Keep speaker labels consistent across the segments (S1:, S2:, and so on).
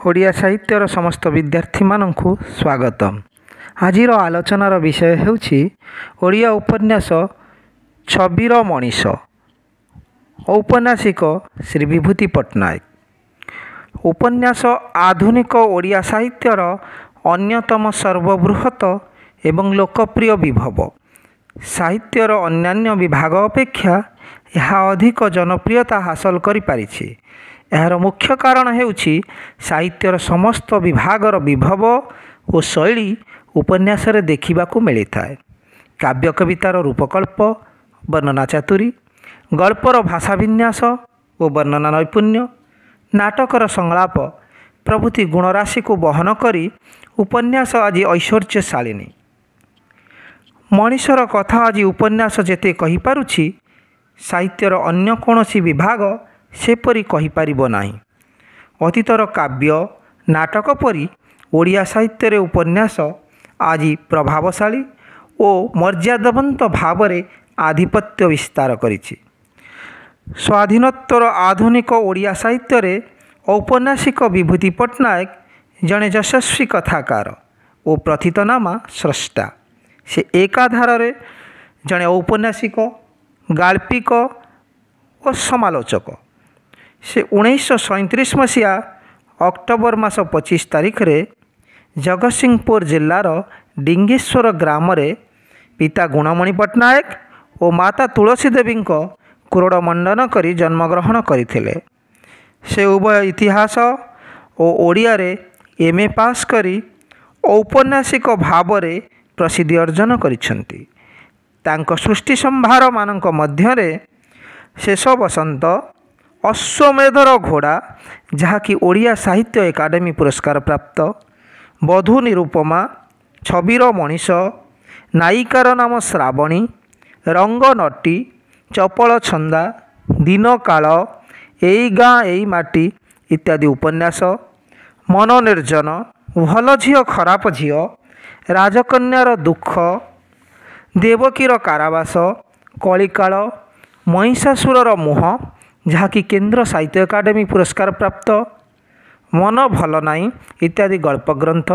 S1: ଓଡ଼ିଆ ସାହିତ୍ୟର ସମସ୍ତ ବିଦ୍ୟାର୍ଥୀମାନଙ୍କୁ ସ୍ୱାଗତମ୍। ଆଜିର ଆଲୋଚନାର ବିଷୟ ହେଉଛି ଓଡ଼ିଆ ଉପନ୍ୟାସ ଛବିର ମଣିଷ। ଔପନ୍ୟାସିକ ଶ୍ରୀ ବିଭୂତି ପଟ୍ଟନାୟକ। ଉପନ୍ୟାସ ଆଧୁନିକ ଓଡ଼ିଆ ସାହିତ୍ୟର ଅନ୍ୟତମ ସର୍ବବୃହତ ଏବଂ ଲୋକପ୍ରିୟ ବିଭବ। ସାହିତ୍ୟର ଅନ୍ୟାନ୍ୟ ବିଭାଗ ଅପେକ୍ଷା ଏହା ଅଧିକ ଜନପ୍ରିୟତା ହାସଲ କରିପାରିଛି। ଏହାର ମୁଖ୍ୟ କାରଣ ହେଉଛି ସାହିତ୍ୟର ସମସ୍ତ ବିଭାଗର ବିଭବ ଓ ଶୈଳୀ ଉପନ୍ୟାସରେ ଦେଖିବାକୁ ମିଳିଥାଏ। କାବ୍ୟ କବିତାର ରୂପକଳ୍ପ, ବର୍ଣ୍ଣନା ଚାତୁରୀ, ଗଳ୍ପର ଭାଷାବିନ୍ୟାସ ଓ ବର୍ଣ୍ଣନା ନୈପୁଣ୍ୟ, ନାଟକର ସଂଳାପ ପ୍ରଭୃତି ଗୁଣରାଶିକୁ ବହନ କରି ଉପନ୍ୟାସ ଆଜି ଐଶ୍ୱର୍ଯ୍ୟଶାଳିନୀ। ମଣିଷର କଥା ଆଜି ଉପନ୍ୟାସ ଯେତେ କହିପାରୁଛି, ସାହିତ୍ୟର ଅନ୍ୟ କୌଣସି ବିଭାଗ ସେପରି କହିପାରିବ ନାହିଁ। ଅତୀତର କାବ୍ୟ ନାଟକ ପରି ଓଡ଼ିଆ ସାହିତ୍ୟରେ ଉପନ୍ୟାସ ଆଜି ପ୍ରଭାବଶାଳୀ ଓ ମର୍ଯ୍ୟାଦାବନ୍ତ ଭାବରେ ଆଧିପତ୍ୟ ବିସ୍ତାର କରିଛି। ସ୍ୱାଧୀନୋତ୍ତର ଆଧୁନିକ ଓଡ଼ିଆ ସାହିତ୍ୟରେ ଔପନ୍ୟାସିକ ବିଭୂତି ପଟ୍ଟନାୟକ ଜଣେ ଯଶସ୍ୱୀ କଥାକାର ଓ ପ୍ରଥିତନାମା ସ୍ରଷ୍ଟା। ସେ ଏକାଧାରରେ ଜଣେ ଔପନ୍ୟାସିକ, ଗାଳ୍ପିକ ଓ ସମାଲୋଚକ। ସେ 1937 ମସିହା ଅକ୍ଟୋବର ମାସ 25 ତାରିଖରେ ଜଗତସିଂହପୁର ଜିଲ୍ଲାର ଡିଙ୍ଗେଶ୍ୱର ଗ୍ରାମରେ ପିତା ଗୁଣମଣି ପଟ୍ଟନାୟକ ଓ ମାତା ତୁଳସୀ ଦେବୀଙ୍କ କ୍ରୋଡ଼ମଣ୍ଡନ କରି ଜନ୍ମଗ୍ରହଣ କରିଥିଲେ। ସେ ଉଭୟ ଇତିହାସ ଓ ଓଡ଼ିଆରେ MA ପାସ୍ କରି ଔପନ୍ୟାସିକ ଭାବରେ ପ୍ରସିଦ୍ଧି ଅର୍ଜନ କରିଛନ୍ତି। ତାଙ୍କ ସୃଷ୍ଟି ସମ୍ଭାରମାନଙ୍କ ମଧ୍ୟରେ ଶେଷ ବସନ୍ତ, ଅଶ୍ୱମେଧର ଘୋଡ଼ା ଯାହାକି ଓଡ଼ିଆ ସାହିତ୍ୟ ଏକାଡେମୀ ପୁରସ୍କାର ପ୍ରାପ୍ତ, ବଧୂ ନିରୁପମା, ଛବିର ମଣିଷ, ନାୟିକାର ନାମ ଶ୍ରାବଣୀ, ରଙ୍ଗନଟୀ, ଚପଳ ଛନ୍ଦା, ଦିନକାଳ, ଏଇ ଗାଁ ଏଇ ମାଟି ଇତ୍ୟାଦି ଉପନ୍ୟାସ, ମନୋନିର୍ଜନ, ଭଲ ଝିଅ ଖରାପ ଝିଅ, ରାଜକନ୍ୟାର ଦୁଃଖ, ଦେବକୀର କାରାବାସ, କଳିକାଳ, ମହିଷାସୁରର ମୁହଁ ଯାହାକି କେନ୍ଦ୍ର ସାହିତ୍ୟ ଏକାଡେମୀ ପୁରସ୍କାର ପ୍ରାପ୍ତ, ମନ ଭଲ ନାହିଁ ଇତ୍ୟାଦି ଗଳ୍ପ ଗ୍ରନ୍ଥ,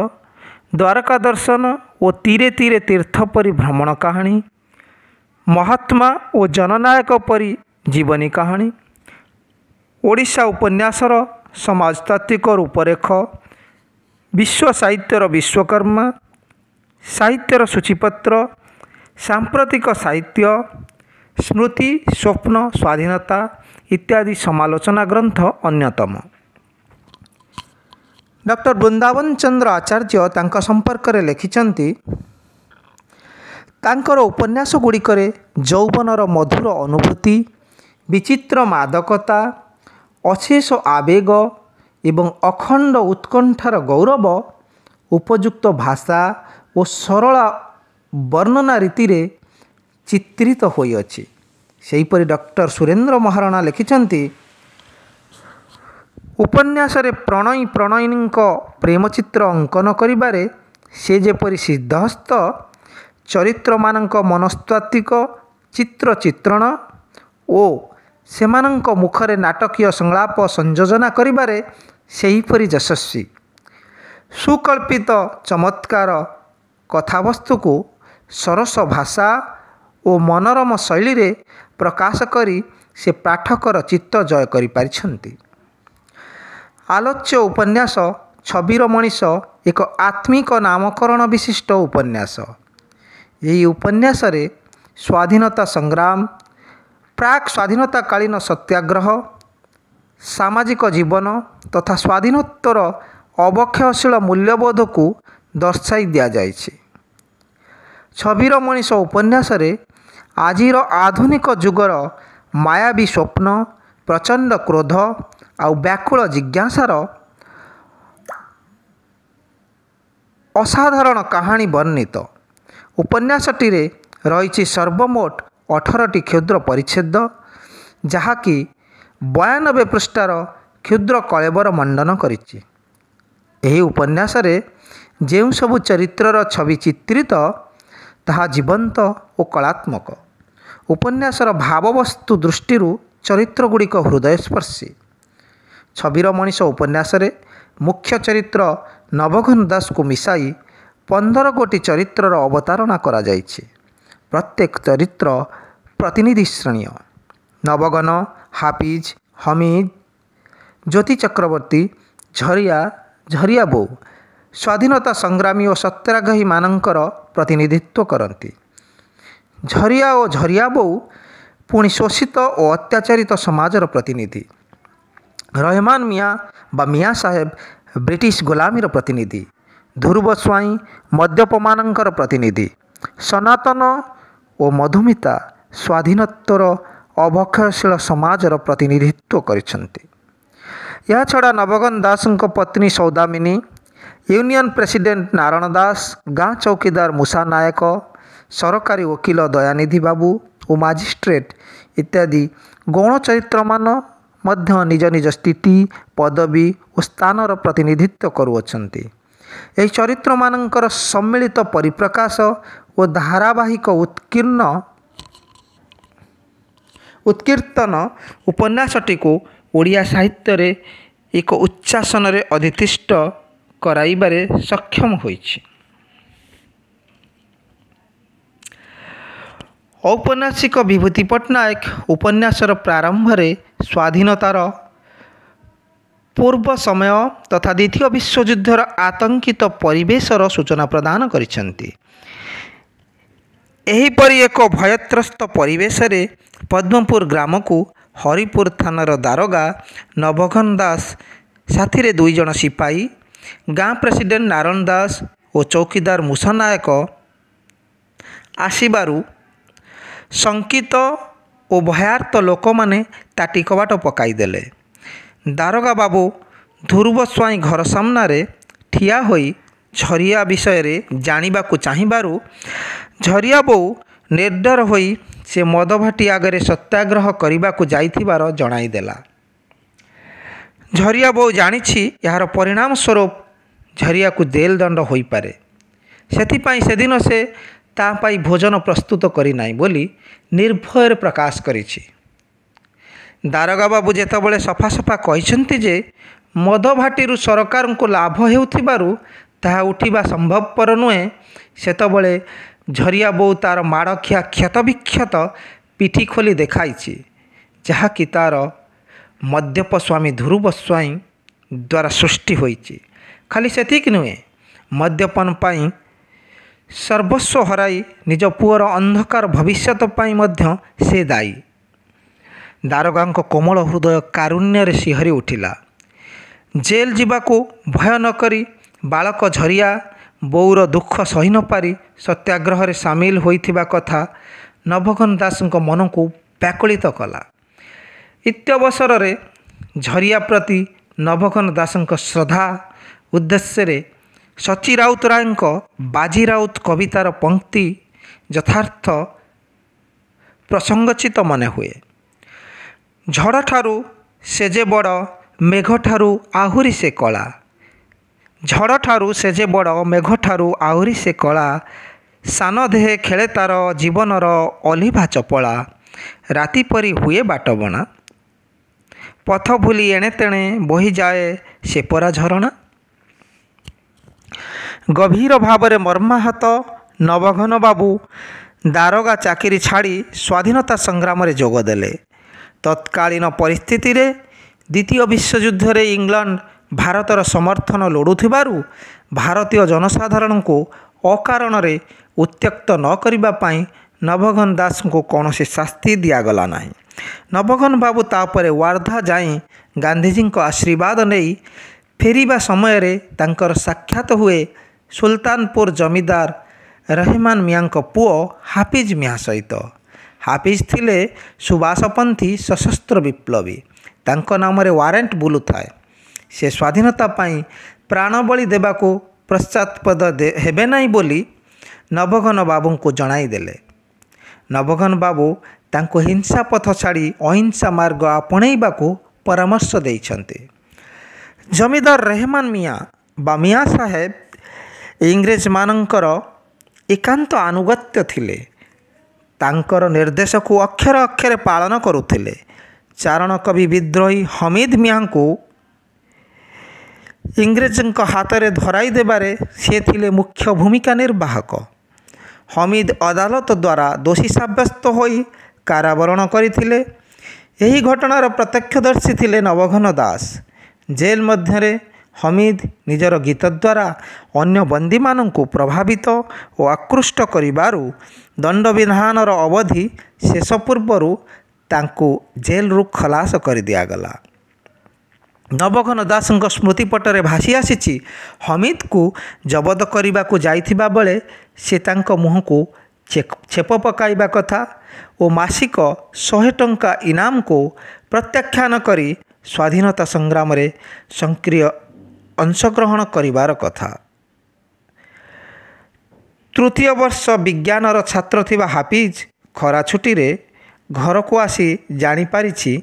S1: ଦ୍ୱାରକା ଦର୍ଶନ ଓ ତୀରେ ତୀରେ ତୀର୍ଥ ପରି ଭ୍ରମଣ କାହାଣୀ, ମହାତ୍ମା ଓ ଜନନାୟକ ପରି ଜୀବନୀ କାହାଣୀ, ଓଡ଼ିଶା ଉପନ୍ୟାସର ସମାଜତାତ୍ତ୍ୱିକ ରୂପରେଖ, ବିଶ୍ୱ ସାହିତ୍ୟର ବିଶ୍ୱକର୍ମା, ସାହିତ୍ୟର ସୂଚୀପତ୍ର, ସାମ୍ପ୍ରତିକ ସାହିତ୍ୟ, ସ୍ମୃତି, ସ୍ୱପ୍ନ, ସ୍ୱାଧୀନତା ଇତ୍ୟାଦି ସମାଲୋଚନା ଗ୍ରନ୍ଥ ଅନ୍ୟତମ। ଡକ୍ଟର ବୃନ୍ଦାବନ ଚନ୍ଦ୍ର ଆଚାର୍ଯ୍ୟ ତାଙ୍କ ସମ୍ପର୍କରେ ଲେଖିଛନ୍ତି, ତାଙ୍କର ଉପନ୍ୟାସ ଗୁଡ଼ିକରେ ଯୌବନର ମଧୁର ଅନୁଭୂତି, ବିଚିତ୍ର ମାଦକତା, ଅଶେଷ ଆବେଗ ଏବଂ ଅଖଣ୍ଡ ଉତ୍କଣ୍ଠାର ଗୌରବ ଉପଯୁକ୍ତ ଭାଷା ଓ ସରଳ ବର୍ଣ୍ଣନା ରୀତିରେ ଚିତ୍ରିତ ହୋଇଅଛି। ସେହିପରି ଡକ୍ଟର ସୁରେନ୍ଦ୍ର ମହାରଣା ଲେଖିଛନ୍ତି, ଉପନ୍ୟାସରେ ପ୍ରଣୟୀ ପ୍ରଣୟିନୀଙ୍କ ପ୍ରେମଚିତ୍ର ଅଙ୍କନ କରିବାରେ ସେ ଯେପରି ସିଦ୍ଧହସ୍ତ, ଚରିତ୍ରମାନଙ୍କ ମନସ୍ତାତ୍ତ୍ୱିକ ଚିତ୍ର ଚିତ୍ରଣ ଓ ସେମାନଙ୍କ ମୁଖରେ ନାଟକୀୟ ସଂଳାପ ସଂଯୋଜନା କରିବାରେ ସେହିପରି ଯଶସ୍ୱୀ। ସୁକଳ୍ପିତ ଚମତ୍କାର କଥାବସ୍ତୁକୁ ସରସ ଭାଷା ଓ ମନୋରମ ଶୈଳୀରେ ପ୍ରକାଶ କରି ସେ ପାଠକର ଚିତ୍ତ ଜୟ କରିପାରିଛନ୍ତି। ଆଲୋଚ୍ୟ ଉପନ୍ୟାସ ଛବିର ମଣିଷ ଏକ ଆତ୍ମିକ ନାମକରଣ ବିଶିଷ୍ଟ ଉପନ୍ୟାସ। ଏହି ଉପନ୍ୟାସରେ ସ୍ୱାଧୀନତା ସଂଗ୍ରାମ, ପ୍ରାକ୍ ସ୍ୱାଧୀନତାକାଳୀନ ସତ୍ୟାଗ୍ରହ, ସାମାଜିକ ଜୀବନ ତଥା ସ୍ୱାଧୀନୋତ୍ତର ଅବକ୍ଷୟଶୀଳ ମୂଲ୍ୟବୋଧକୁ ଦର୍ଶାଇ ଦିଆଯାଇଛି। ଛବିର ମଣିଷ ଉପନ୍ୟାସରେ ଆଜିର ଆଧୁନିକ ଯୁଗର ମାୟାବୀ ସ୍ୱପ୍ନ, ପ୍ରଚଣ୍ଡ କ୍ରୋଧ ଆଉ ବ୍ୟାକୁଳ ଜିଜ୍ଞାସାର ଅସାଧାରଣ କାହାଣୀ ବର୍ଣ୍ଣିତ। ଉପନ୍ୟାସଟିରେ ରହିଛି ସର୍ବମୋଟ 18ଟି କ୍ଷୁଦ୍ର ପରିଚ୍ଛେଦ, ଯାହାକି 92 ପୃଷ୍ଠାର କ୍ଷୁଦ୍ର କଳେବର ମଣ୍ଡନ କରିଛି। ଏହି ଉପନ୍ୟାସରେ ଯେଉଁ ସବୁ ଚରିତ୍ରର ଛବି ଚିତ୍ରିତ, ତାହା ଜୀବନ୍ତ ଓ କଳାତ୍ମକ। ଉପନ୍ୟାସର ଭାବବସ୍ତୁ ଦୃଷ୍ଟିରୁ ଚରିତ୍ରଗୁଡ଼ିକ ହୃଦୟସ୍ପର୍ଶୀ। ଛବିର ମଣିଷ ଉପନ୍ୟାସରେ ମୁଖ୍ୟ ଚରିତ୍ର ନବଘନ ଦାସଙ୍କୁ ମିଶାଇ 15 ଗୋଟି ଚରିତ୍ରର ଅବତାରଣା କରାଯାଇଛି। ପ୍ରତ୍ୟେକ ଚରିତ୍ର ପ୍ରତିନିଧି ଶ୍ରେଣୀୟ। ନବଘନ, ହାଫିଜ, ହମିଦ, ଜ୍ୟୋତି ଚକ୍ରବର୍ତ୍ତୀ, ଝରିଆ, ଝରିଆ ବୋଉ ସ୍ୱାଧୀନତା ସଂଗ୍ରାମୀ ଓ ସତ୍ୟାଗ୍ରହୀମାନଙ୍କର ପ୍ରତିନିଧିତ୍ୱ କରନ୍ତି। ଝରିଆ ଓ ଝରିଆ ବୋଉ ପୁଣି ଶୋଷିତ ଓ ଅତ୍ୟାଚାରିତ ସମାଜର ପ୍ରତିନିଧି। ରହମାନ ମିଆଁ ବା ମିଆଁ ସାହେବ ବ୍ରିଟିଶ ଗୋଲାମୀର ପ୍ରତିନିଧି। ଧ୍ରୁବ ସ୍ୱାଇଁ ମଦ୍ୟପମାନଙ୍କର ପ୍ରତିନିଧି। ସନାତନ ଓ ମଧୁମିତା ସ୍ୱାଧୀନୋତ୍ତର ଅବକ୍ଷୟଶୀଳ ସମାଜର ପ୍ରତିନିଧିତ୍ୱ କରିଛନ୍ତି। ଏହାଛଡ଼ା ନବଘନ ଦାସଙ୍କ ପତ୍ନୀ ସୌଦାମିନୀ, ୟୁନିୟନ ପ୍ରେସିଡେଣ୍ଟ ନାରଣ ଦାସ, ଗାଁ ଚୌକିଦାର ମୂଷା ନାୟକ, ସରକାରୀ ଓକିଲ ଦୟାନିଧି ବାବୁ ଓ ମାଜିଷ୍ଟ୍ରେଟ ଇତ୍ୟାଦି ଗୌଣ ଚରିତ୍ରମାନ ମଧ୍ୟ ନିଜ ନିଜ ସ୍ଥିତି, ପଦବୀ ଓ ସ୍ଥାନର ପ୍ରତିନିଧିତ୍ୱ କରୁଅଛନ୍ତି। ଏହି ଚରିତ୍ରମାନଙ୍କର ସମ୍ମିଳିତ ପରିପ୍ରକାଶ ଓ ଧାରାବାହିକ ଉତ୍କୀର୍ତ୍ତନ ଉପନ୍ୟାସଟିକୁ ଓଡ଼ିଆ ସାହିତ୍ୟରେ ଏକ ଉଚ୍ଚାସନରେ ଅଧିଷ୍ଠିତ କରାଇବାରେ ସକ୍ଷମ ହୋଇଛି। ଔପନ୍ୟାସିକ ବିଭୂତି ପଟ୍ଟନାୟକ ଉପନ୍ୟାସର ପ୍ରାରମ୍ଭରେ ସ୍ୱାଧୀନତାର ପୂର୍ବ ସମୟ ତଥା ଦ୍ୱିତୀୟ ବିଶ୍ୱଯୁଦ୍ଧର ଆତଙ୍କିତ ପରିବେଶର ସୂଚନା ପ୍ରଦାନ କରିଛନ୍ତି। ଏହିପରି ଏକ ଭୟତ୍ରସ୍ତ ପରିବେଶରେ ପଦ୍ମପୁର ଗ୍ରାମକୁ ହରିପୁର ଥାନାର ଦାରୋଗା ନବଘନ ଦାସ ସାଥିରେ 2 ଜଣ ସିପାହୀ, ଗାଁ ପ୍ରେସିଡେଣ୍ଟ ନାରଣ ଦାସ ଓ ଚୌକିଦାର ମୂଷା ନାୟକ ଆସିବାରୁ ଶଙ୍କିତ ଓ ଭୟାର୍ତ୍ତ ଲୋକମାନେ ତାଟି କବାଟ ପକାଇଦେଲେ। ଦାରୋଗା ବାବୁ ଧ୍ରୁବ ସ୍ୱାଇଁ ଘର ସାମ୍ନାରେ ଠିଆ ହୋଇ ଝରିଆ ବିଷୟରେ ଜାଣିବାକୁ ଚାହିଁବାରୁ ଝରିଆ ବୋଉ ନିର୍ଡର ହୋଇ ସେ ମଦଭାଟି ଆଗରେ ସତ୍ୟାଗ୍ରହ କରିବାକୁ ଯାଇଥିବାର ଜଣାଇଦେଲା। ଝରିଆ ବୋଉ ଜାଣିଛି ଏହାର ପରିଣାମ ସ୍ୱରୂପ ଝରିଆକୁ ଜେଲ ଦଣ୍ଡ ହୋଇପାରେ। ସେଥିପାଇଁ ସେଦିନ ସେ ତା ପାଇଁ ଭୋଜନ ପ୍ରସ୍ତୁତ କରିନାହିଁ ବୋଲି ନିର୍ଭୟରେ ପ୍ରକାଶ କରିଛି। ଦାରୋଗା ବାବୁ ଯେତେବେଳେ ସଫା କହିଛନ୍ତି ଯେ ମଦଭାଟିରୁ ସରକାରଙ୍କୁ ଲାଭ ହେଉଥିବାରୁ ତାହା ଉଠିବା ସମ୍ଭବପର ନୁହେଁ, ସେତେବେଳେ ଝରିଆ ବୋଉ ତା'ର ମାଡ଼ଖିଆ କ୍ଷତବିକ୍ଷତ ପିଠି ଖୋଲି ଦେଖାଇଛି, ଯାହାକି ତା'ର ମଦ୍ୟପ ସ୍ୱାମୀ ଧ୍ରୁବ ସ୍ୱାଇଁ ଦ୍ୱାରା ସୃଷ୍ଟି ହୋଇଛି। ଖାଲି ସେତିକି ନୁହେଁ, ମଦ୍ୟପାନ ପାଇଁ ସର୍ବସ୍ୱ ହରାଇ ନିଜ ପୁଅର ଅନ୍ଧକାର ଭବିଷ୍ୟତ ପାଇଁ ମଧ୍ୟ ସେ ଦାୟୀ। ଦାରୋଗାଙ୍କ କୋମଳ ହୃଦୟ କାରୁଣ୍ୟରେ ଶିହରି ଉଠିଲା। ଜେଲ ଯିବାକୁ ଭୟ ନ କରି ବାଳକ ଝରିଆ ବୋଉର ଦୁଃଖ ସହି ନ ପାରି ସତ୍ୟାଗ୍ରହରେ ସାମିଲ ହୋଇଥିବା କଥା ନବଘନ ଦାସଙ୍କ ମନକୁ ବ୍ୟାକୁଳିତ କଲା। ଇତ୍ୟବସରରେ ଝରିଆ ପ୍ରତି ନବଘନ ଦାସଙ୍କ ଶ୍ରଦ୍ଧା ଉଦ୍ଦେଶ୍ୟରେ ସଚୀ ରାଉତରାୟଙ୍କ ବାଜି ରାଉତ କବିତାର ପଂକ୍ତି ଯଥାର୍ଥ ପ୍ରସଙ୍ଗୋଚିତ ମନେ ହୁଏ। ଝଡ଼ଠାରୁ ସେ ଯେ ବଡ଼, ମେଘଠାରୁ ଆହୁରି ସେ କଳା। ଝଡ଼ଠାରୁ ସେ ଯେ ବଡ଼, ମେଘଠାରୁ ଆହୁରି ସେ କଳା। ସାନ ଦେହେ ଖେଳେ ତାର ଜୀବନର ଅଲିଭା ଚପଳା। ରାତି ପରି ହୁଏ ବାଟବଣା, ପଥ ଭୁଲି ଏଣେ ତେଣେ ବହିଯାଏ ସେ ପରା ଝରଣା। ଗଭୀର ଭାବରେ ମର୍ମାହତ ନବଘନ ବାବୁ ଦାରୋଗା ଚାକିରି ଛାଡ଼ି ସ୍ୱାଧୀନତା ସଂଗ୍ରାମରେ ଯୋଗଦେଲେ। ତତ୍କାଳୀନ ପରିସ୍ଥିତିରେ ଦ୍ୱିତୀୟ ବିଶ୍ୱଯୁଦ୍ଧରେ ଇଂଲଣ୍ଡ ଭାରତର ସମର୍ଥନ ଲୋଡ଼ୁଥିବାରୁ ଭାରତୀୟ ଜନସାଧାରଣଙ୍କୁ ଅକାରଣରେ ଉତ୍ତ୍ୟକ୍ତ ନ କରିବା ପାଇଁ ନବଘନ ଦାସଙ୍କୁ କୌଣସି ଶାସ୍ତି ଦିଆଗଲା ନାହିଁ। ନବଘନ ବାବୁ ତାପରେ ୱାର୍ଧା ଯାଇ ଗାନ୍ଧିଜୀଙ୍କ ଆଶୀର୍ବାଦ ନେଇ ଫେରିବା ସମୟରେ ତାଙ୍କର ସାକ୍ଷାତ ହୁଏ ସୁଲତାନପୁର ଜମିଦାର ରହମାନ ମିଆଁଙ୍କ ପୁଅ ହାଫିଜ ମିଆଁ ସହିତ। ହାଫିଜ ଥିଲେ ସୁବାସପନ୍ଥୀ ସଶସ୍ତ୍ର ବିପ୍ଳବୀ। ତାଙ୍କ ନାମରେ ୱାରେଣ୍ଟ ବୁଲୁଥାଏ। ସେ ସ୍ୱାଧୀନତା ପାଇଁ ପ୍ରାଣବଳି ଦେବାକୁ ପଶ୍ଚାତ୍ପଦ ହେବେ ନାହିଁ ବୋଲି ନବଘନ ବାବୁଙ୍କୁ ଜଣାଇଦେଲେ। ନବଘନ ବାବୁ ତାଙ୍କୁ ହିଂସା ପଥ ଛାଡ଼ି ଅହିଂସା ମାର୍ଗ ଆପଣେଇବାକୁ ପରାମର୍ଶ ଦେଇଛନ୍ତି। ଜମିଦାର ରହମାନ ମିଆଁ ବା ମିଆଁ ସାହେବ ଇଂରେଜମାନଙ୍କର ଏକାନ୍ତ ଆନୁଗତ୍ୟ ଥିଲେ। ତାଙ୍କର ନିର୍ଦ୍ଦେଶକୁ ଅକ୍ଷରେ ଅକ୍ଷରେ ପାଳନ କରୁଥିଲେ। ଚାରଣ କବି ବିଦ୍ରୋହୀ ହମିଦ ମିଆଁଙ୍କୁ ଇଂରେଜଙ୍କ ହାତରେ ଧରାଇ ଦେବାରେ ସେ ଥିଲେ ମୁଖ୍ୟ ଭୂମିକା ନିର୍ବାହକ। ହମିଦ ଅଦାଲତ ଦ୍ୱାରା ଦୋଷୀ ସାବ୍ୟସ୍ତ ହୋଇ କାରାବରଣ କରିଥିଲେ। ଏହି ଘଟଣାର ପ୍ରତ୍ୟକ୍ଷଦର୍ଶୀ ଥିଲେ ନବଘନ ଦାସ। ଜେଲ୍ ମଧ୍ୟରେ ହମିଦ ନିଜର ଗୀତ ଦ୍ୱାରା ଅନ୍ୟ ବନ୍ଦୀମାନଙ୍କୁ ପ୍ରଭାବିତ ଓ ଆକୃଷ୍ଟ କରିବାରୁ ଦଣ୍ଡବିଧାନର ଅବଧି ଶେଷ ପୂର୍ବରୁ ତାଙ୍କୁ ଜେଲରୁ ଖଲାସ କରିଦିଆଗଲା। ନବଘନ ଦାସଙ୍କ ସ୍ମୃତିପଟରେ ଭାସି ଆସିଛି, ହମିଦକୁ ଜବତ କରିବାକୁ ଯାଇଥିବା ବେଳେ ସେ ତାଙ୍କ ମୁହଁକୁ ଛେପ ପକାଇବା କଥା ଓ ମାସିକ 100 ଟଙ୍କା ଇନାମକୁ ପ୍ରତ୍ୟାଖ୍ୟାନ କରି ସ୍ୱାଧୀନତା ସଂଗ୍ରାମରେ ସକ୍ରିୟ ଅଂଶଗ୍ରହଣ କରିବାର କଥା। ତୃତୀୟ ବର୍ଷ ବିଜ୍ଞାନର ଛାତ୍ର ଥିବା ହାଫିଜ ଖରା ଛୁଟିରେ ଘରକୁ ଆସି ଜାଣିପାରିଛି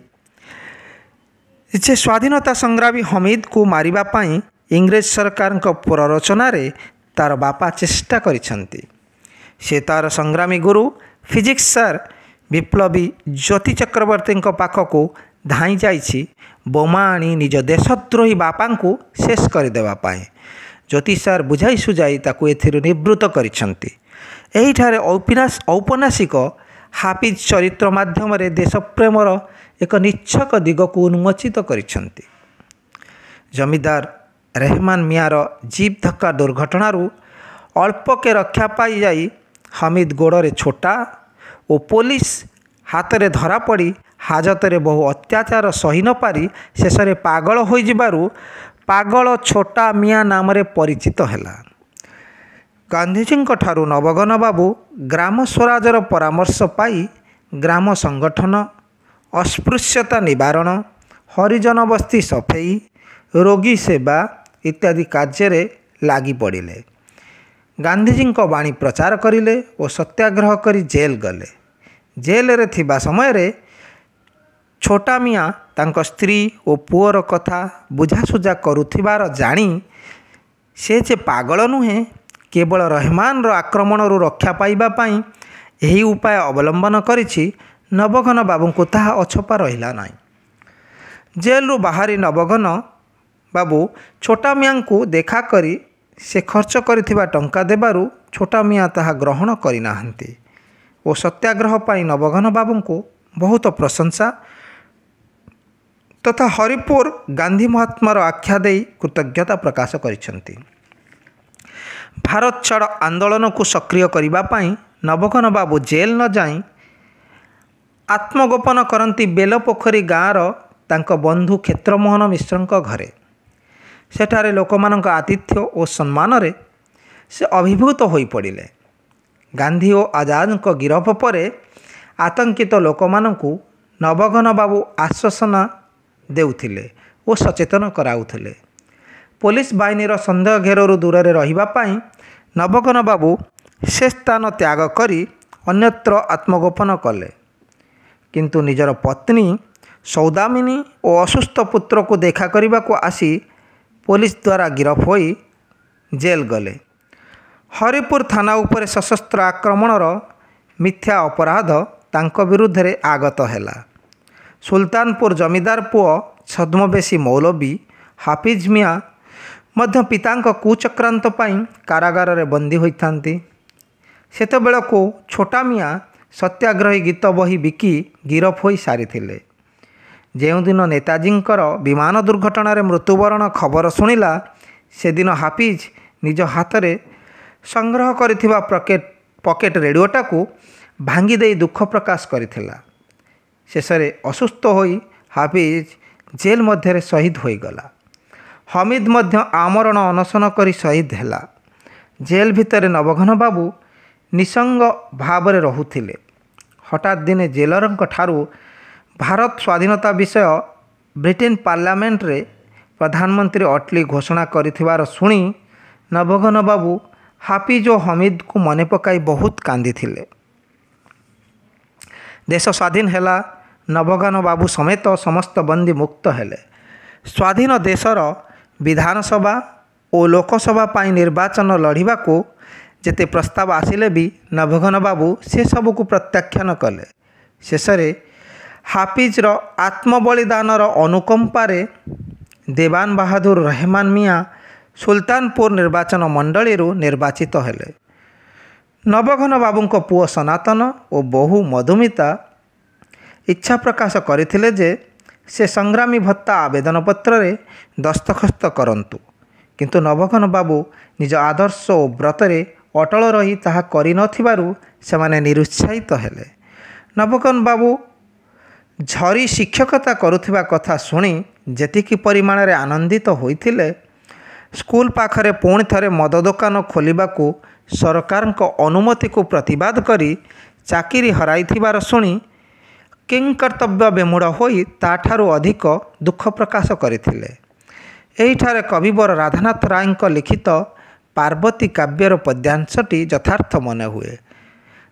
S1: ଯେ ସ୍ୱାଧୀନତା ସଂଗ୍ରାମୀ ହମିଦକୁ ମାରିବା ପାଇଁ ଇଂରେଜ ସରକାରଙ୍କ ପ୍ରରୋଚନାରେ ତା'ର ବାପା ଚେଷ୍ଟା କରିଛନ୍ତି। ସେ ତା'ର ସଂଗ୍ରାମୀ ଗୁରୁ ଫିଜିକ୍ସ ସାର୍ ବିପ୍ଳବୀ ଜ୍ୟୋତି ଚକ୍ରବର୍ତ୍ତୀଙ୍କ ପାଖକୁ ଧାଇଁ ଯାଇଛି ବୋମା ଆଣି ନିଜ ଦେଶଦ୍ରୋହୀ ବାପାଙ୍କୁ ଶେଷ କରିଦେବା ପାଇଁ। ଜ୍ୟୋତି ସାର୍ ବୁଝାଇ ସୁଝାଇ ତାକୁ ଏଥିରୁ ନିବୃତ୍ତ କରିଛନ୍ତି। ଏହିଠାରେ ଔପନ୍ୟାସିକ ହାଫିଜ ଚରିତ୍ର ମାଧ୍ୟମରେ ଦେଶପ୍ରେମର ଏକ ନିଚ୍ଛକ ଦିଗକୁ ଉନ୍ମୋଚିତ କରିଛନ୍ତି। ଜମିଦାର ରେହମାନ ମିଆଁର ଜିପ୍ ଧକ୍କା ଦୁର୍ଘଟଣାରୁ ଅଳ୍ପକେ ରକ୍ଷା ପାଇଯାଇ ହମିଦ ଗୋଡ଼ରେ ଛୋଟା ଓ ପୋଲିସ ହାତରେ ଧରାପଡ଼ି ହାଜତରେ ବହୁ ଅତ୍ୟାଚାର ସହି ନ ପାରି ଶେଷରେ ପାଗଳ ହୋଇଯିବାରୁ ପାଗଳ ଛୋଟା ମିଆଁ ନାମରେ ପରିଚିତ ହେଲା। ଗାନ୍ଧିଜୀଙ୍କ ଠାରୁ ନବଘନ ବାବୁ ଗ୍ରାମ ସ୍ୱରାଜର ପରାମର୍ଶ ପାଇ ଗ୍ରାମ ସଂଗଠନ, ଅସ୍ପୃଶ୍ୟତା ନିବାରଣ, ହରିଜନ ବସ୍ତି ସଫେଇ, ରୋଗୀ ସେବା ଇତ୍ୟାଦି କାର୍ଯ୍ୟରେ ଲାଗି ପଡ଼ିଲେ। ଗାନ୍ଧିଜୀଙ୍କ ବାଣୀ ପ୍ରଚାର କରିଲେ ଓ ସତ୍ୟାଗ୍ରହ କରି ଜେଲ୍ ଗଲେ। ଜେଲରେ ଥିବା ସମୟରେ ଛୋଟା ମିଆଁ ତାଙ୍କ ସ୍ତ୍ରୀ ଓ ପୁଅର କଥା ବୁଝାସୁଝା କରୁଥିବାର ଜାଣି ସେ ଯେ ପାଗଳ ନୁହେଁ, କେବଳ ରେହମାନର ଆକ୍ରମଣରୁ ରକ୍ଷା ପାଇବା ପାଇଁ ଏହି ଉପାୟ ଅବଲମ୍ବନ କରିଛି, ନବଘନ ବାବୁଙ୍କୁ ତାହା ଅଛପା ରହିଲା ନାହିଁ। ଜେଲରୁ ବାହାରି ନବଘନ ବାବୁ ଛୋଟା ମିଆଁଙ୍କୁ ଦେଖା କରି ସେ ଖର୍ଚ୍ଚ କରିଥିବା ଟଙ୍କା ଦେବାରୁ ଛୋଟା ମିଆଁ ତାହା ଗ୍ରହଣ କରିନାହାନ୍ତି ଓ ସତ୍ୟାଗ୍ରହ ପାଇଁ ନବଘନ ବାବୁଙ୍କୁ ବହୁତ ପ୍ରଶଂସା ତଥା ହରିପୁର ଗାନ୍ଧୀ ମହାତ୍ମାର ଆଖ୍ୟା ଦେଇ କୃତଜ୍ଞତା ପ୍ରକାଶ କରିଛନ୍ତି। ଭାରତ ଛାଡ଼ ଆନ୍ଦୋଳନକୁ ସକ୍ରିୟ କରିବା ପାଇଁ ନବଘନ ବାବୁ ଜେଲ୍ ନ ଯାଇ ଆତ୍ମଗୋପନ କରନ୍ତି ବେଲପୋଖରୀ ଗାଁର ତାଙ୍କ ବନ୍ଧୁ କ୍ଷେତ୍ରମୋହନ ମିଶ୍ରଙ୍କ ଘରେ। ସେଠାରେ ଲୋକମାନଙ୍କ ଆତିଥ୍ୟ ଓ ସମ୍ମାନରେ ସେ ଅଭିଭୂତ ହୋଇପଡ଼ିଲେ। ଗାନ୍ଧୀ ଓ ଆଜାଦଙ୍କ ଗିରଫ ପରେ ଆତଙ୍କିତ ଲୋକମାନଙ୍କୁ ନବଘନ ବାବୁ ଆଶ୍ୱାସନା ଦେଉଥିଲେ ଓ ସଚେତନ କରାଉଥିଲେ। ପୋଲିସ ବାହିନୀର ସନ୍ଦେହ ଘେରରୁ ଦୂରରେ ରହିବା ପାଇଁ ନବଘନ ବାବୁ ସେ ସ୍ଥାନ ତ୍ୟାଗ କରି ଅନ୍ୟତ୍ର ଆତ୍ମଗୋପନ କଲେ। କିନ୍ତୁ ନିଜର ପତ୍ନୀ ସୌଦାମିନୀ ଓ ଅସୁସ୍ଥ ପୁତ୍ରକୁ ଦେଖା କରିବାକୁ ଆସି ପୋଲିସ ଦ୍ୱାରା ଗିରଫ ହୋଇ ଜେଲ୍ ଗଲେ। ହରିପୁର ଥାନା ଉପରେ ସଶସ୍ତ୍ର ଆକ୍ରମଣର ମିଥ୍ୟା ଅପରାଧ ତାଙ୍କ ବିରୁଦ୍ଧରେ ଆଗତ ହେଲା। ସୁଲତାନପୁର ଜମିଦାର ପୁଅ ଛଦ୍ମବେଶୀ ମୌଲବୀ ହାଫିଜ ମିଆଁ ମଧ୍ୟ ପିତାଙ୍କ କୁଚକ୍ରାନ୍ତ ପାଇଁ କାରାଗାରରେ ବନ୍ଦୀ ହୋଇଥାନ୍ତି। ସେତେବେଳକୁ ଛୋଟା ମିଆଁ ସତ୍ୟାଗ୍ରହୀ ଗୀତ ବହି ବିକି ଗିରଫ ହୋଇ ସାରିଥିଲେ। ଯେଉଁଦିନ ନେତାଜୀଙ୍କର ବିମାନ ଦୁର୍ଘଟଣାରେ ମୃତ୍ୟୁବରଣ ଖବର ଶୁଣିଲା, ସେଦିନ ହାଫିଜ ନିଜ ହାତରେ ସଂଗ୍ରହ କରିଥିବା ପକେଟ୍ ରେଡ଼ିଓଟାକୁ ଭାଙ୍ଗି ଦେଇ ଦୁଃଖ ପ୍ରକାଶ କରିଥିଲା। ଶେଷରେ ଅସୁସ୍ଥ ହୋଇ ହାଫିଜ ଜେଲ୍ ମଧ୍ୟରେ ଶହୀଦ ହୋଇଗଲା। ହମିଦ ମଧ୍ୟ ଆମରଣ ଅନଶନ କରି ଶହୀଦ ହେଲା। ଜେଲ୍ ଭିତରେ ନବଘନ ବାବୁ ନିଃସଙ୍ଗ ଭାବରେ ରହୁଥିଲେ। ହଠାତ୍ ଦିନେ ଜେଲରଙ୍କ ଠାରୁ ଭାରତ ସ୍ୱାଧୀନତା ବିଷୟ ବ୍ରିଟେନ ପାର୍ଲାମେଣ୍ଟରେ ପ୍ରଧାନମନ୍ତ୍ରୀ ଅଟଲି ଘୋଷଣା କରିଥିବାର ଶୁଣି ନବଘନ ବାବୁ ହାଫିଜ ଓ ହମିଦକୁ ମନେ ପକାଇ ବହୁତ କାନ୍ଦିଥିଲେ। ଦେଶ ସ୍ୱାଧୀନ ହେଲା। ନବଘନ ବାବୁ ସମେତ ସମସ୍ତ ବନ୍ଦୀ ମୁକ୍ତ ହେଲେ। ସ୍ୱାଧୀନ ଦେଶର ବିଧାନସଭା ଓ ଲୋକସଭା ପାଇଁ ନିର୍ବାଚନ ଲଢ଼ିବାକୁ ଯେତେ ପ୍ରସ୍ତାବ ଆସିଲେ ବି ନବଘନ ବାବୁ ସେସବୁକୁ ପ୍ରତ୍ୟାଖ୍ୟାନ କଲେ। ଶେଷରେ ହାଫିଜର ଆତ୍ମବଳିଦାନର ଅନୁକମ୍ପାରେ ଦେବାନ ବାହାଦୁର ରହମାନ ମିଆଁ ସୁଲତାନପୁର ନିର୍ବାଚନ ମଣ୍ଡଳୀରୁ ନିର୍ବାଚିତ ହେଲେ। ନବଘନ ବାବୁଙ୍କ ପୁଅ ସନାତନ ଓ ବୋହୂ ମଧୁମିତା ଇଚ୍ଛା ପ୍ରକାଶ କରିଥିଲେ ଯେ ସେ ସଂଗ୍ରାମୀ ଭତ୍ତା ଆବେଦନପତ୍ରରେ ଦସ୍ତଖତ କରନ୍ତୁ, କିନ୍ତୁ ନବଘନ ବାବୁ ନିଜ ଆଦର୍ଶ ଓ ବ୍ରତରେ ଅଟଳ ରହି ତାହା କରିନଥିବାରୁ ସେମାନେ ନିରୁତ୍ସାହିତ ହେଲେ। ନବଘନ ବାବୁ ଝରି ଶିକ୍ଷକତା କରୁଥିବା କଥା ଶୁଣି ଯେତିକି ପରିମାଣରେ ଆନନ୍ଦିତ ହୋଇଥିଲେ, ସ୍କୁଲ ପାଖରେ ପୁଣି ଥରେ ମଦ ଦୋକାନ ଖୋଲିବାକୁ ସରକାରଙ୍କ ଅନୁମତିକୁ ପ୍ରତିବାଦ କରି ଚାକିରି ହରାଇଥିବାର ଶୁଣି କିଂକର୍ତ୍ତବ୍ୟ ବିମୂଢ଼ ହୋଇ ତାଠାରୁ ଅଧିକ ଦୁଃଖ ପ୍ରକାଶ କରିଥିଲେ। ଏହିଠାରେ କବିବର ରାଧାନାଥ ରାୟଙ୍କ ଲିଖିତ ପାର୍ବତୀ କାବ୍ୟର ପଦ୍ୟାଂଶଟି ଯଥାର୍ଥ ମନେ ହୁଏ।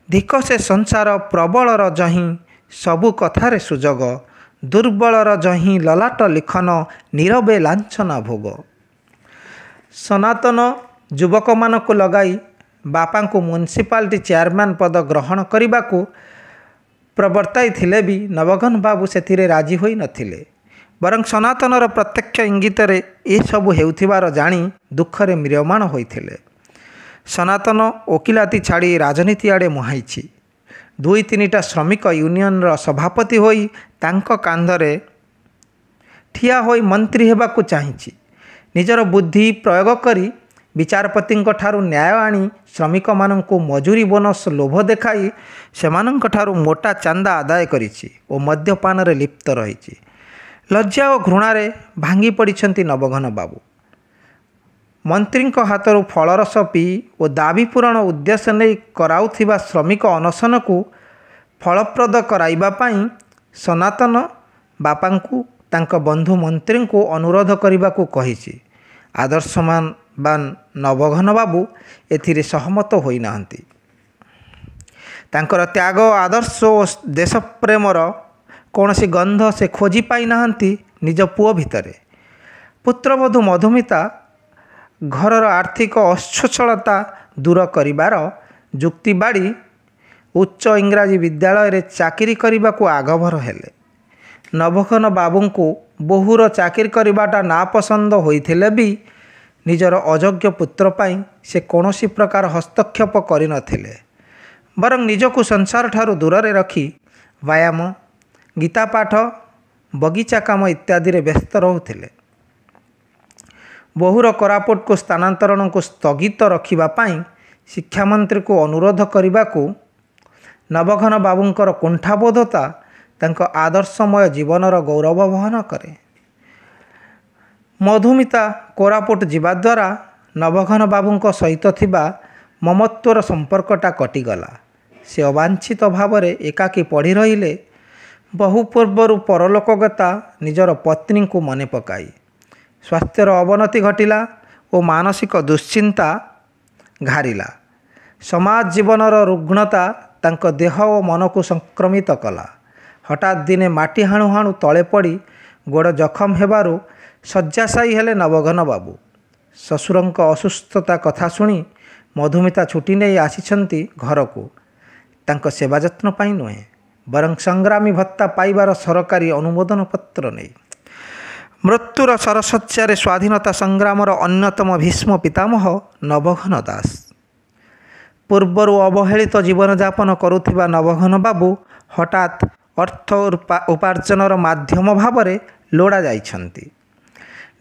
S1: ଧିକ ସେ ସଂସାର ପ୍ରବଳର ଯହିଁ ସବୁ କଥାରେ ସୁଯୋଗ, ଦୁର୍ବଳର ଯହିଁ ଲଲାଟ ଲିଖନ ନୀରବେ ଲାଞ୍ଛନା ଭୋଗ। ସନାତନ ଯୁବକମାନଙ୍କୁ ଲଗାଇ ବାପାଙ୍କୁ ମ୍ୟୁନିସିପାଲିଟି ଚେୟାରମ୍ୟାନ୍ ପଦ ଗ୍ରହଣ କରିବାକୁ ପ୍ରବର୍ତ୍ତାଇଥିଲେ ବି ନବଘନ ବାବୁ ସେଥିରେ ରାଜି ହୋଇନଥିଲେ। ବରଂ ସନାତନର ପ୍ରତ୍ୟକ୍ଷ ଇଙ୍ଗିତରେ ଏସବୁ ହେଉଥିବାର ଜାଣି ଦୁଃଖରେ ମ୍ରିୟମାଣ ହୋଇଥିଲେ। ସନାତନ ଓକିଲାତି ଛାଡ଼ି ରାଜନୀତି ଆଡ଼େ ମୁହାଁଇଛି। 2-3ଟା ଶ୍ରମିକ ୟୁନିୟନର ସଭାପତି ହୋଇ ତାଙ୍କ କାନ୍ଧରେ ଠିଆ ହୋଇ ମନ୍ତ୍ରୀ ହେବାକୁ ଚାହିଁଛି। ନିଜର ବୁଦ୍ଧି ପ୍ରୟୋଗ କରି ବିଚାରପତିଙ୍କ ଠାରୁ ନ୍ୟାୟ ଆଣି ଶ୍ରମିକମାନଙ୍କୁ ମଜୁରୀ ବୋନସ ଲୋଭ ଦେଖାଇ ସେମାନଙ୍କଠାରୁ ମୋଟା ଚାନ୍ଦା ଆଦାୟ କରିଛି ଓ ମଦ୍ୟପାନରେ ଲିପ୍ତ ରହିଛି। ଲଜ୍ଜା ଓ ଘୃଣାରେ ଭାଙ୍ଗି ପଡ଼ିଛନ୍ତି ନବଘନ ବାବୁ। ମନ୍ତ୍ରୀଙ୍କ ହାତରୁ ଫଳରସ ପିଇ ଓ ଦାବି ପୂରଣ ଉଦ୍ଦେଶ୍ୟ ନେଇ କରାଉଥିବା ଶ୍ରମିକ ଅନଶନକୁ ଫଳପ୍ରଦ କରାଇବା ପାଇଁ ସନାତନ ବାପାଙ୍କୁ ତାଙ୍କ ବନ୍ଧୁ ମନ୍ତ୍ରୀଙ୍କୁ ଅନୁରୋଧ କରିବାକୁ କହିଛି। ଆଦର୍ଶମାନ ନବଘନ ବାବୁ ଏଥିରେ ସହମତ ହୋଇନାହାନ୍ତି। ତାଙ୍କର ତ୍ୟାଗ, ଆଦର୍ଶ ଓ ଦେଶପ୍ରେମର କୌଣସି ଗନ୍ଧ ସେ ଖୋଜି ପାଇନାହାନ୍ତି ନିଜ ପୁଅ ଭିତରେ। ପୁତ୍ରବଧୂ ମଧୁମିତା ଘରର ଆର୍ଥିକ ଅସ୍ୱଚ୍ଛଳତା ଦୂର କରିବାର ଯୁକ୍ତି ବାଡ଼ି ଉଚ୍ଚ ଇଂରାଜୀ ବିଦ୍ୟାଳୟରେ ଚାକିରି କରିବାକୁ ଆଗଭର ହେଲେ। ନବଘନ ବାବୁଙ୍କୁ ବୋହୂର ଚାକିରି କରିବାଟା ନାପସନ୍ଦ ହୋଇଥିଲେ ବି ନିଜର ଅଯୋଗ୍ୟ ପୁତ୍ର ପାଇଁ ସେ କୌଣସି ପ୍ରକାର ହସ୍ତକ୍ଷେପ କରିନଥିଲେ। ବରଂ ନିଜକୁ ସଂସାରଠାରୁ ଦୂରରେ ରଖି ବ୍ୟାୟାମ, ଗୀତାପାଠ, ବଗିଚା କାମ ଇତ୍ୟାଦିରେ ବ୍ୟସ୍ତ ରହୁଥିଲେ। ବୋହୂର କୋରାପୁଟକୁ ସ୍ଥାନାନ୍ତରଣକୁ ସ୍ଥଗିତ ରଖିବା ପାଇଁ ଶିକ୍ଷାମନ୍ତ୍ରୀଙ୍କୁ ଅନୁରୋଧ କରିବାକୁ ନବଘନ ବାବୁଙ୍କର କୁଣ୍ଠାବୋଧତା ତାଙ୍କ ଆଦର୍ଶମୟ ଜୀବନର ଗୌରବ ବହନ କରେ। ମଧୁମିତା କୋରାପୁଟ ଯିବା ଦ୍ୱାରା ନବଘନ ବାବୁଙ୍କ ସହିତ ଥିବା ମମତ୍ୱର ସମ୍ପର୍କଟା କଟିଗଲା। ସେ ଅବାଞ୍ଛିତ ଭାବରେ ଏକାକୀ ପଡ଼ି ରହିଲେ। ବହୁ ପୂର୍ବରୁ ପରଲୋକଗତା ନିଜର ପତ୍ନୀଙ୍କୁ ମନେ ପକାଇ ସ୍ୱାସ୍ଥ୍ୟର ଅବନତି ଘଟିଲା ଓ ମାନସିକ ଦୁଶ୍ଚିନ୍ତା ଘାରିଲା। ସମାଜ ଜୀବନର ରୁଗ୍ଣତା ତାଙ୍କ ଦେହ ଓ ମନକୁ ସଂକ୍ରମିତ କଲା। ହଠାତ୍ ଦିନେ ମାଟି ହାଣୁ ହାଣୁ ତଳେ ପଡ଼ି ଗୋଡ଼ ଜଖମ ହେବାରୁ ଶଯ୍ୟାଶାୟୀ ହେଲେ ନବଘନ ବାବୁ। ଶ୍ୱଶୁରଙ୍କ ଅସୁସ୍ଥତା କଥା ଶୁଣି ମଧୁମିତା ଛୁଟି ନେଇ ଆସିଛନ୍ତି ଘରକୁ, ତାଙ୍କ ସେବା ଯତ୍ନ ପାଇଁ ନୁହେଁ, ବରଂ ସଂଗ୍ରାମୀ ଭତ୍ତା ପାଇବାର ସରକାରୀ ଅନୁମୋଦନ ପତ୍ର ନେଇ। ମୃତ୍ୟୁର ସରଶଯ୍ୟାରେ ସ୍ୱାଧୀନତା ସଂଗ୍ରାମର ଅନ୍ୟତମ ଭୀଷ୍ମ ପିତାମହ ନବଘନ ଦାସ। ପୂର୍ବରୁ ଅବହେଳିତ ଜୀବନଯାପନ କରୁଥିବା ନବଘନ ବାବୁ ହଠାତ୍ ଅର୍ଥ ଉପାର୍ଜନର ମାଧ୍ୟମ ଭାବରେ ଲୋଡ଼ା ଯାଇଛନ୍ତି।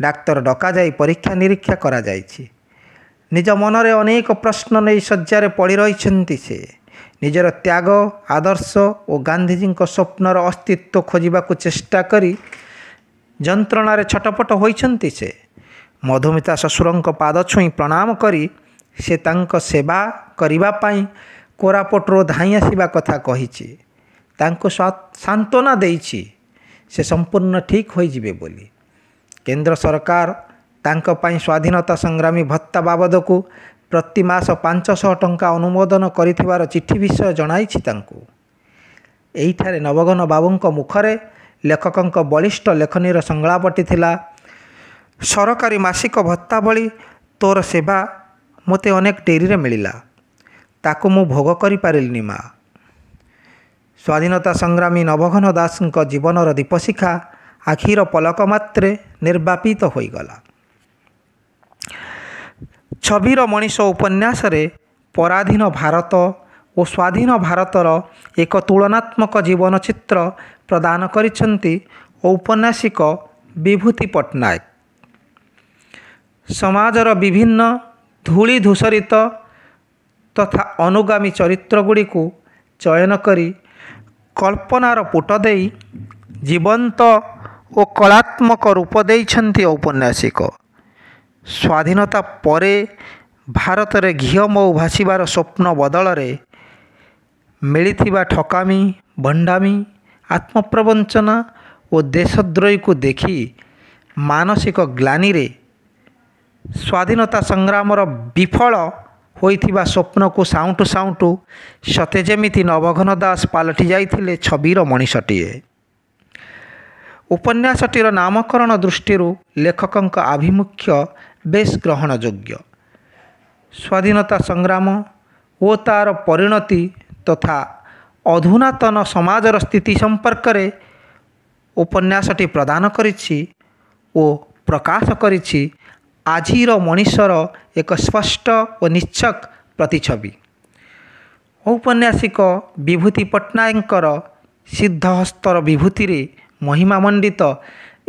S1: ଡାକ୍ତର ଡକାଯାଇ ପରୀକ୍ଷା ନିରୀକ୍ଷା କରାଯାଇଛି। ନିଜ ମନରେ ଅନେକ ପ୍ରଶ୍ନ ନେଇ ଶଯ୍ୟାରେ ପଡ଼ି ରହିଛନ୍ତି ସେ। ନିଜର ତ୍ୟାଗ, ଆଦର୍ଶ ଓ ଗାନ୍ଧିଜୀଙ୍କ ସ୍ୱପ୍ନର ଅସ୍ତିତ୍ୱ ଖୋଜିବାକୁ ଚେଷ୍ଟା କରି ଯନ୍ତ୍ରଣାରେ ଛଟପଟ ହୋଇଛନ୍ତି ସେ। ମଧୁମିତା ଶ୍ୱଶୁରଙ୍କ ପାଦ ଛୁଇଁ ପ୍ରଣାମ କରି ସେ ତାଙ୍କ ସେବା କରିବା ପାଇଁ କୋରାପୁଟରୁ ଧାଇଁ ଆସିବା କଥା କହିଛି। ତାଙ୍କୁ ସାନ୍ତ୍ୱନା ଦେଇଛି ସେ ସମ୍ପୂର୍ଣ୍ଣ ଠିକ୍ ହୋଇଯିବେ ବୋଲି। କେନ୍ଦ୍ର ସରକାର ତାଙ୍କ ପାଇଁ ସ୍ୱାଧୀନତା ସଂଗ୍ରାମୀ ଭତ୍ତା ବାବଦକୁ ପ୍ରତି ମାସ 500 ଟଙ୍କା ଅନୁମୋଦନ କରିଥିବାର ଚିଠି ବିଷୟ ଜଣାଇଛି ତାଙ୍କୁ। ଏହିଠାରେ ନବଘନ ବାବୁଙ୍କ ମୁଖରେ ଲେଖକଙ୍କ ବଳିଷ୍ଠ ଲେଖନୀର ସଂଳାପଟି ଥିଲା, ସରକାରୀ ମାସିକ ଭତ୍ତା ଭଳି ତୋର ସେବା ମୋତେ ଅନେକ ଡେରିରେ ମିଳିଲା, ତାକୁ ମୁଁ ଭୋଗ କରିପାରିଲିନି ମା। ସ୍ୱାଧୀନତା ସଂଗ୍ରାମୀ ନବଘନ ଦାସଙ୍କ ଜୀବନର ଦୀପଶିଖା ଆଖିର ପଲକ ମାତ୍ରେ ନିର୍ବାପିତ ହୋଇଗଲା। ଛବିର ମଣିଷ ଉପନ୍ୟାସରେ ପରାଧୀନ ଭାରତ ଓ ସ୍ୱାଧୀନ ଭାରତର ଏକ ତୁଳନାତ୍ମକ ଜୀବନ ଚିତ୍ର ପ୍ରଦାନ କରିଛନ୍ତି ଔପନ୍ୟାସିକ ବିଭୂତି ପଟ୍ଟନାୟକ। ସମାଜର ବିଭିନ୍ନ ଧୂଳି ଧୂସରିତ ତଥା ଅନୁଗାମୀ ଚରିତ୍ରଗୁଡ଼ିକୁ ଚୟନ କରି କଳ୍ପନାର ପୁଟ ଦେଇ ଜୀବନ୍ତ ଓ କଳାତ୍ମକ ରୂପ ଦେଇଛନ୍ତି ଔପନ୍ୟାସିକ। ସ୍ୱାଧୀନତା ପରେ ଭାରତରେ ଘିଅ ମହୁ ଭାସିବାର ସ୍ୱପ୍ନ ବଦଳରେ ମିଳିଥିବା ଠକାମି, ଭଣ୍ଡାମି, ଆତ୍ମପ୍ରବଞ୍ଚନା ଓ ଦେଶଦ୍ରୋହୀକୁ ଦେଖି ମାନସିକ ଗ୍ଲାନିରେ ସ୍ୱାଧୀନତା ସଂଗ୍ରାମର ବିଫଳ ହୋଇଥିବା ସ୍ୱପ୍ନକୁ ସାଉଁଟୁ ସାଉଁଟୁ ସତେ ଯେମିତି ନବଘନ ଦାସ ପାଲଟି ଯାଇଥିଲେ ଛବିର ମଣିଷଟିଏ। ଉପନ୍ୟାସଟିର ନାମକରଣ ଦୃଷ୍ଟିରୁ ଲେଖକଙ୍କ ଆଭିମୁଖ୍ୟ ବେଶ୍ ଗ୍ରହଣଯୋଗ୍ୟ। ସ୍ୱାଧୀନତା ସଂଗ୍ରାମ ଓ ତା'ର ପରିଣତି ତଥା ଅଧୁନାତନ ସମାଜର ସ୍ଥିତି ସମ୍ପର୍କରେ ଉପନ୍ୟାସଟି ପ୍ରଦାନ କରିଛି ଓ ପ୍ରକାଶ କରିଛି ଆଜିର ମଣିଷର ଏକ ସ୍ପଷ୍ଟ ଓ ନିଚ୍ଛକ ପ୍ରତିଛବି। ଔପନ୍ୟାସିକ ବିଭୂତି ପଟ୍ଟନାୟକଙ୍କର ସିଦ୍ଧହସ୍ତର ବିଭୂତିରେ ମହିମାମଣ୍ଡିତ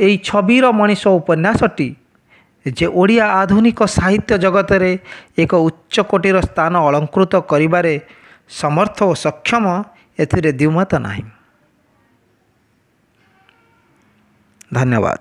S1: ଏହି ଛବିର ମଣିଷ ଉପନ୍ୟାସଟି ଯେ ଓଡ଼ିଆ ଆଧୁନିକ ସାହିତ୍ୟ ଜଗତରେ ଏକ ଉଚ୍ଚକୋଟୀର ସ୍ଥାନ ଅଳଙ୍କୃତ କରିବାରେ ସମର୍ଥ ଓ ସକ୍ଷମ, ଏଥିରେ ଦ୍ୱିମତ ନାହିଁ। ଧନ୍ୟବାଦ।